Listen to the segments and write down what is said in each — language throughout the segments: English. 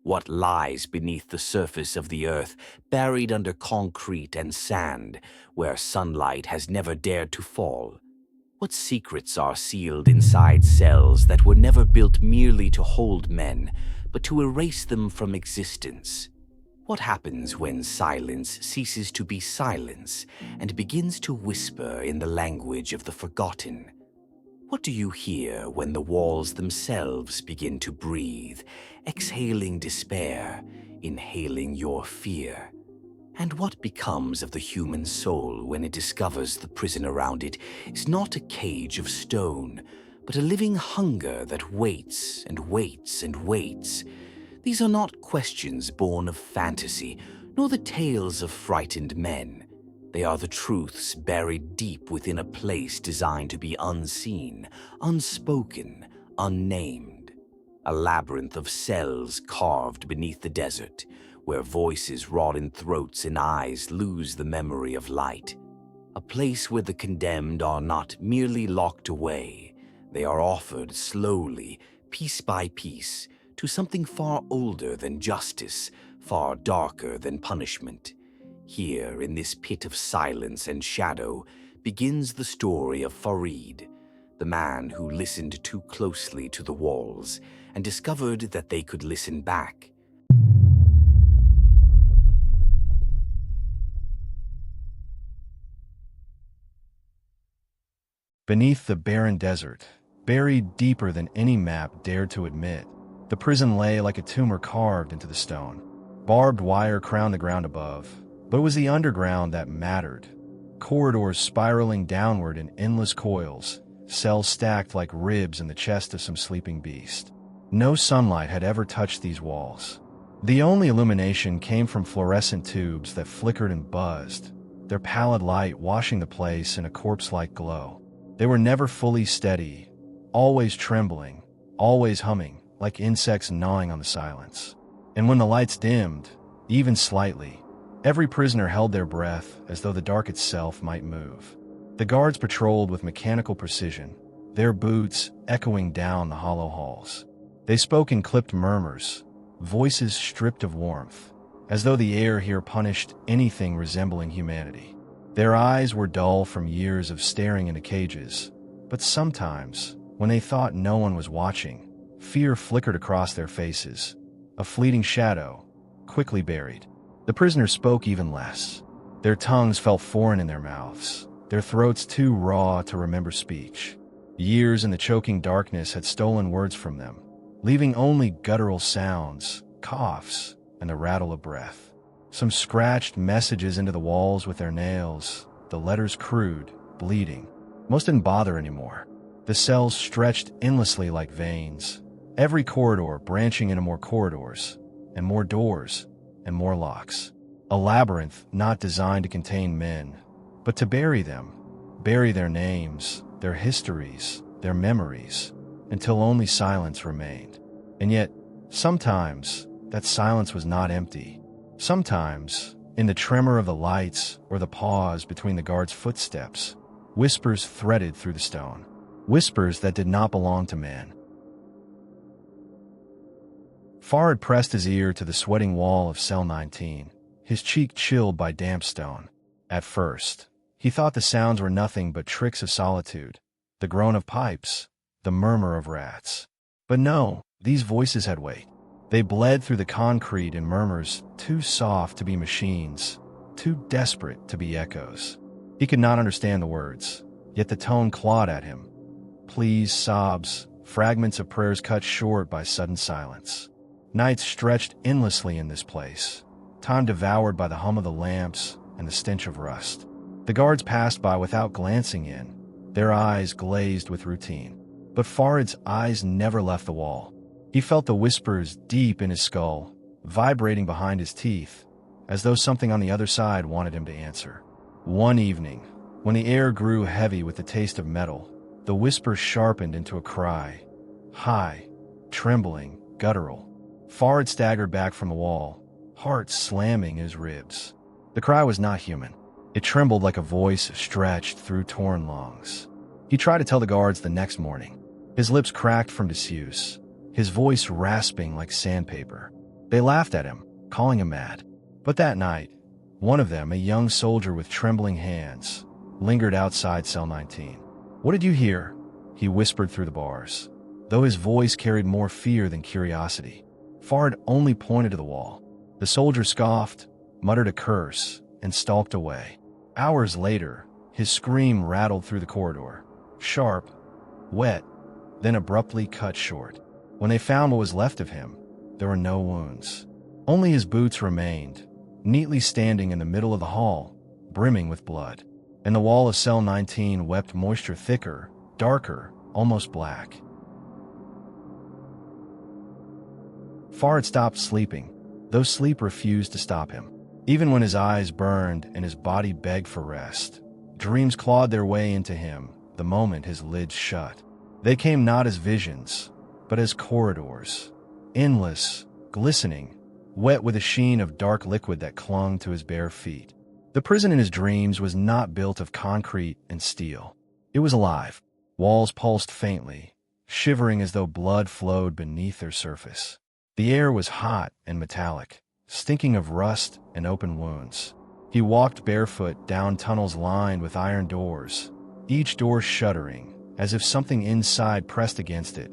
What lies beneath the surface of the earth, buried under concrete and sand, where sunlight has never dared to fall? What secrets are sealed inside cells that were never built merely to hold men, but to erase them from existence? What happens when silence ceases to be silence and begins to whisper in the language of the forgotten? What do you hear when the walls themselves begin to breathe, exhaling despair, inhaling your fear? And what becomes of the human soul when it discovers the prison around it is not a cage of stone, but a living hunger that waits and waits and waits? These are not questions born of fantasy, nor the tales of frightened men. They are the truths buried deep within a place designed to be unseen, unspoken, unnamed. A labyrinth of cells carved beneath the desert, where voices rot in throats and eyes lose the memory of light. A place where the condemned are not merely locked away, they are offered slowly, piece by piece, to something far older than justice, far darker than punishment. Here, in this pit of silence and shadow, begins the story of Farid, the man who listened too closely to the walls and discovered that they could listen back. Beneath the barren desert, buried deeper than any map dared to admit, the prison lay like a tumor carved into the stone. Barbed wire crowned the ground above, but it was the underground that mattered. Corridors spiraling downward in endless coils, cells stacked like ribs in the chest of some sleeping beast. No sunlight had ever touched these walls. The only illumination came from fluorescent tubes that flickered and buzzed, their pallid light washing the place in a corpse-like glow. They were never fully steady, always trembling, always humming, like insects gnawing on the silence. And when the lights dimmed, even slightly, every prisoner held their breath as though the dark itself might move. The guards patrolled with mechanical precision, their boots echoing down the hollow halls. They spoke in clipped murmurs, voices stripped of warmth, as though the air here punished anything resembling humanity. Their eyes were dull from years of staring into cages, but sometimes, when they thought no one was watching, fear flickered across their faces, a fleeting shadow, quickly buried. The prisoners spoke even less. Their tongues felt foreign in their mouths, their throats too raw to remember speech. Years in the choking darkness had stolen words from them, leaving only guttural sounds, coughs, and the rattle of breath. Some scratched messages into the walls with their nails, the letters crude, bleeding. Most didn't bother anymore. The cells stretched endlessly like veins, every corridor branching into more corridors, and more doors, and more locks. A labyrinth not designed to contain men, but to bury them, bury their names, their histories, their memories, until only silence remained. And yet, sometimes, that silence was not empty. Sometimes, in the tremor of the lights or the pause between the guards' footsteps, whispers threaded through the stone. Whispers that did not belong to man. Farid pressed his ear to the sweating wall of cell 19, his cheek chilled by damp stone. At first, he thought the sounds were nothing but tricks of solitude, the groan of pipes, the murmur of rats. But no, these voices had weight. They bled through the concrete in murmurs too soft to be machines, too desperate to be echoes. He could not understand the words, yet the tone clawed at him. Pleas, sobs, fragments of prayers cut short by sudden silence. Nights stretched endlessly in this place, time devoured by the hum of the lamps and the stench of rust. The guards passed by without glancing in, their eyes glazed with routine. But Farid's eyes never left the wall. He felt the whispers deep in his skull, vibrating behind his teeth, as though something on the other side wanted him to answer. One evening, when the air grew heavy with the taste of metal, the whisper sharpened into a cry, high, trembling, guttural. Farid staggered back from the wall, heart slamming in his ribs. The cry was not human. It trembled like a voice stretched through torn lungs. He tried to tell the guards the next morning. His lips cracked from disuse, his voice rasping like sandpaper. They laughed at him, calling him mad. But that night, one of them, a young soldier with trembling hands, lingered outside cell 19. "What did you hear?" he whispered through the bars, though his voice carried more fear than curiosity. Fard only pointed to the wall. The soldier scoffed, muttered a curse, and stalked away. Hours later, his scream rattled through the corridor. Sharp, wet, then abruptly cut short. When they found what was left of him, there were no wounds. Only his boots remained, neatly standing in the middle of the hall, brimming with blood. And the wall of cell 19 wept moisture thicker, darker, almost black. Fard stopped sleeping, though sleep refused to stop him. Even when his eyes burned and his body begged for rest, dreams clawed their way into him the moment his lids shut. They came not as visions, but as corridors, endless, glistening, wet with a sheen of dark liquid that clung to his bare feet. The prison in his dreams was not built of concrete and steel. It was alive. Walls pulsed faintly, shivering as though blood flowed beneath their surface. The air was hot and metallic, stinking of rust and open wounds. He walked barefoot down tunnels lined with iron doors, each door shuddering, as if something inside pressed against it,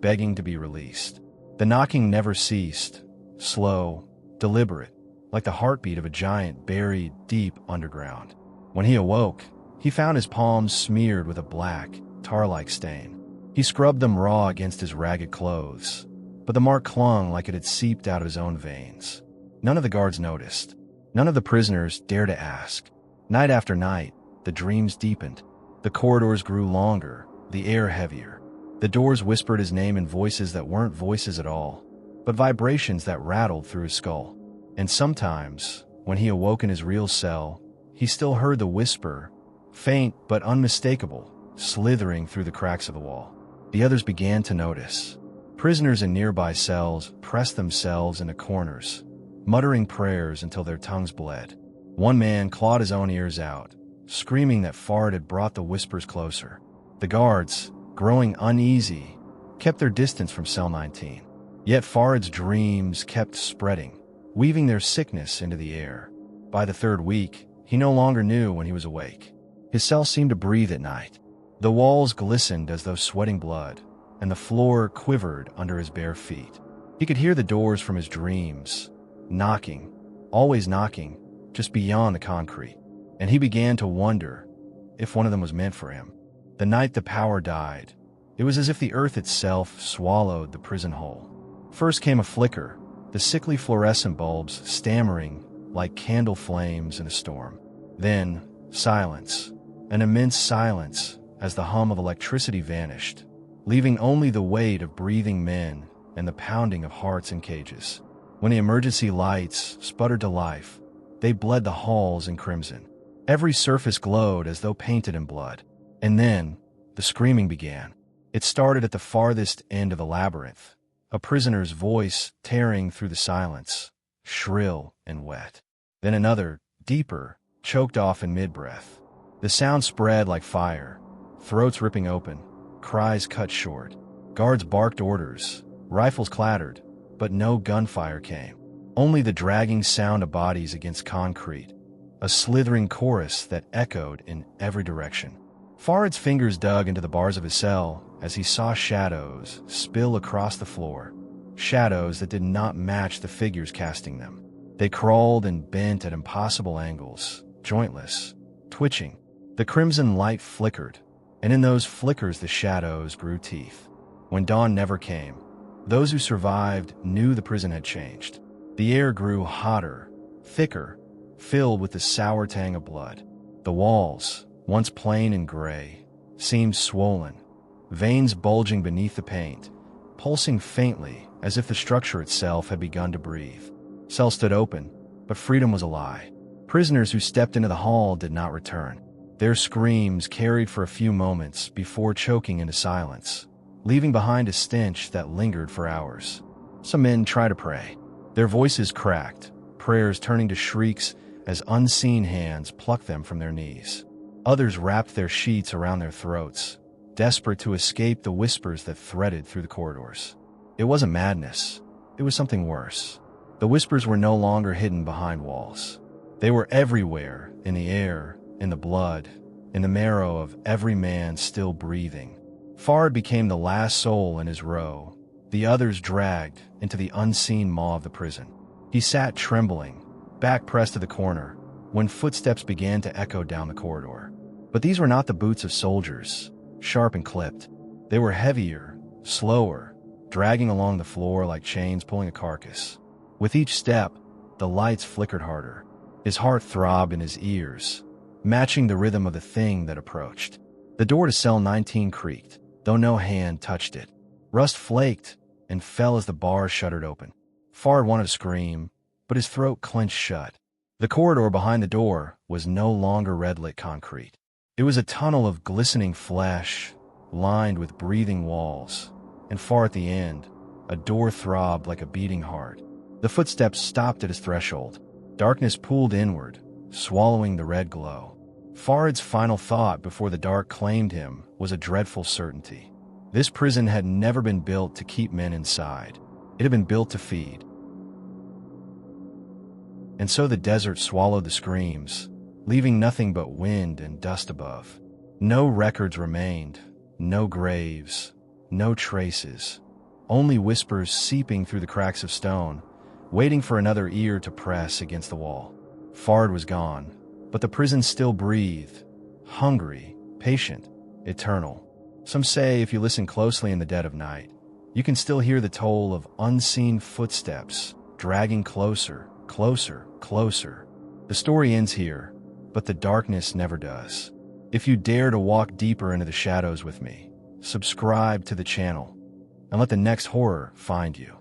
begging to be released. The knocking never ceased, slow, deliberate, like the heartbeat of a giant buried deep underground. When he awoke, he found his palms smeared with a black, tar-like stain. He scrubbed them raw against his ragged clothes, but the mark clung like it had seeped out of his own veins. None of the guards noticed. None of the prisoners dared to ask. Night after night, the dreams deepened. The corridors grew longer, the air heavier. The doors whispered his name in voices that weren't voices at all, but vibrations that rattled through his skull. And sometimes, when he awoke in his real cell, he still heard the whisper, faint but unmistakable, slithering through the cracks of the wall. The others began to notice. Prisoners in nearby cells pressed themselves into corners, muttering prayers until their tongues bled. One man clawed his own ears out, screaming that Fard had brought the whispers closer. The guards, growing uneasy, kept their distance from cell 19. Yet Fard's dreams kept spreading, weaving their sickness into the air. By the third week, he no longer knew when he was awake. His cell seemed to breathe at night. The walls glistened as though sweating blood, and the floor quivered under his bare feet. He could hear the doors from his dreams, knocking, always knocking, just beyond the concrete. And he began to wonder if one of them was meant for him. The night the power died, it was as if the earth itself swallowed the prison whole. First came a flicker, the sickly fluorescent bulbs stammering like candle flames in a storm. Then, silence, an immense silence as the hum of electricity vanished, leaving only the weight of breathing men and the pounding of hearts in cages. When the emergency lights sputtered to life, they bled the halls in crimson. Every surface glowed as though painted in blood. And then, the screaming began. It started at the farthest end of the labyrinth, a prisoner's voice tearing through the silence, shrill and wet. Then another, deeper, choked off in mid-breath. The sound spread like fire, throats ripping open, cries cut short. Guards barked orders, rifles clattered, but no gunfire came. Only the dragging sound of bodies against concrete, a slithering chorus that echoed in every direction. Fard's fingers dug into the bars of his cell as he saw shadows spill across the floor, shadows that did not match the figures casting them. They crawled and bent at impossible angles, jointless, twitching. The crimson light flickered, and in those flickers the shadows grew teeth. When dawn never came, those who survived knew the prison had changed. The air grew hotter, thicker, filled with the sour tang of blood. The walls, once plain and gray, seemed swollen, veins bulging beneath the paint, pulsing faintly as if the structure itself had begun to breathe. Cells stood open, but freedom was a lie. Prisoners who stepped into the hall did not return. Their screams carried for a few moments before choking into silence, leaving behind a stench that lingered for hours. Some men tried to pray. Their voices cracked, prayers turning to shrieks as unseen hands plucked them from their knees. Others wrapped their sheets around their throats, desperate to escape the whispers that threaded through the corridors. It wasn't madness. It was something worse. The whispers were no longer hidden behind walls. They were everywhere, in the air, in the blood, in the marrow of every man still breathing. Fard became the last soul in his row, the others dragged into the unseen maw of the prison. He sat trembling, back pressed to the corner, when footsteps began to echo down the corridor. But these were not the boots of soldiers, sharp and clipped. They were heavier, slower, dragging along the floor like chains pulling a carcass. With each step, the lights flickered harder. His heart throbbed in his ears, matching the rhythm of the thing that approached. The door to cell 19 creaked, though no hand touched it. Rust flaked and fell as the bars shuddered open. Fard wanted to scream, but his throat clenched shut. The corridor behind the door was no longer red-lit concrete. It was a tunnel of glistening flesh, lined with breathing walls, and far at the end, a door throbbed like a beating heart. The footsteps stopped at his threshold. Darkness pulled inward, swallowing the red glow. Fard's final thought before the dark claimed him was a dreadful certainty. This prison had never been built to keep men inside. It had been built to feed. And so the desert swallowed the screams, leaving nothing but wind and dust above. No records remained, no graves, no traces, only whispers seeping through the cracks of stone, waiting for another ear to press against the wall. Fard was gone, but the prison still breathed, hungry, patient, eternal. Some say if you listen closely in the dead of night, you can still hear the toll of unseen footsteps dragging closer, closer, closer. The story ends here, but the darkness never does. If you dare to walk deeper into the shadows with me, subscribe to the channel and let the next horror find you.